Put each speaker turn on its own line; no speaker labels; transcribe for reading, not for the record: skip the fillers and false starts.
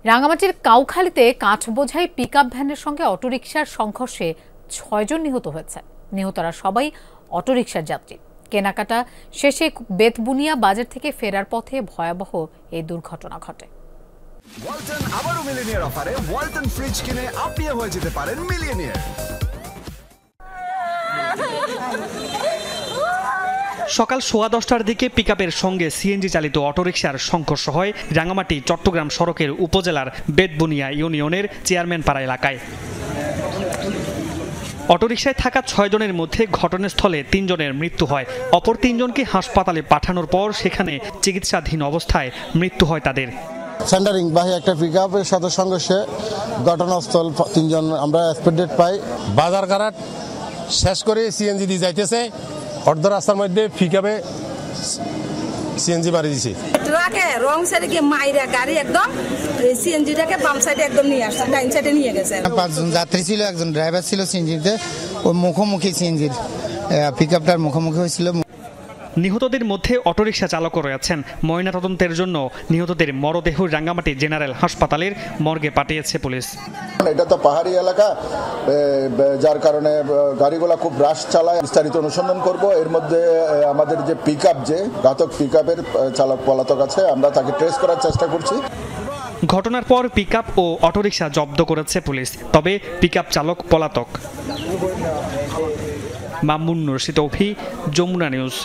রাঙামাটির কাউখালীতে কাঠ বোঝাই পিকআপ ভ্যানের সঙ্গে অটোরিকশার সংঘর্ষে ৬ জন নিহত হয়েছে। নিহতরা সবাই অটোরিকশার যাত্রী। কেনাকাটা শেষে বেতবুনিয়া বাজার থেকে ফেরার পথে ভয়াবহ এই দুর্ঘটনা ঘটে।
ওয়ালটন আবারও মিলিয়নিয়ার অফারে ওয়ালটন ফ্রিজ কিনে আপনিও হয়ে যেতে পারেন মিলিয়নিয়ার।
সকাল 10:15টার দিকে পিকআপের সঙ্গে সিএনজি চালিত অটোরিকশার সংঘর্ষ হয় রাঙামাটি চট্টগ্রাম সড়কের উপজেলার বেতবুনিয়া ইউনিয়নের চেয়ারম্যানপাড়া এলাকায়। অটোরিকশায় থাকা ৬ জনের মধ্যে ঘটনাস্থলে ৩ জনের মৃত্যু হয়। অপর ৩ জনকে হাসপাতালে পাঠানোর পর সেখানে চিকিৎসাধীন অবস্থায় মৃত্যু হয় তাদের।
সেন্টারিং বাহী একটা পিকআপের সাথে সংঘর্ষে ঘটনাস্থল 3 জন আমরা এক্সপেক্টেড পাই।
বাজার ঘাট শেষ করে সিএনজি দিয়ে যাইতেছে, অর্ধ রাস্তার মধ্যে পিকআপে সিএনজি মারি দিছে।
ট্রাকে রং সাইডে কি মাইরা গাড়ি একদম সিএনজিটাকে বাম সাইডে একদম নিয়ে আসছে, ডাইন সাইডে নিয়ে গেছে।
5 জন যাত্রী ছিল, একজন ড্রাইভার ছিল সিএনজিতে। ওই মুখোমুখি সিএনজির পিকআপটার মুখোমুখি হয়েছিল।
নিহতদের মধ্যে অটোরিকশা চালকও রয়েছেন। ময়নাতদন্তের জন্য নিহতদের মরদেহ রাঙ্গামাটি জেনারেল হাসপাতালের মর্গে পাঠিয়েছে পুলিশ।
এটা তো পাহাড়ি এলাকা, যার কারণে গাড়িগুলা খুব রাশ চালায়। বিস্তারিত অনুসন্ধান করব। এর মধ্যে আমাদের যে পিকআপ, যে ঘাতক পিকআপের চালক পলাতক আছে, আমরা তাকে ট্রেস করার চেষ্টা করছি।
ঘটনার পর পিকআপ ও অটোরিকশা জব্দ করেছে পুলিশ, তবে পিকআপ চালক পলাতক। মামুন রশিদ, যমুনা নিউজ।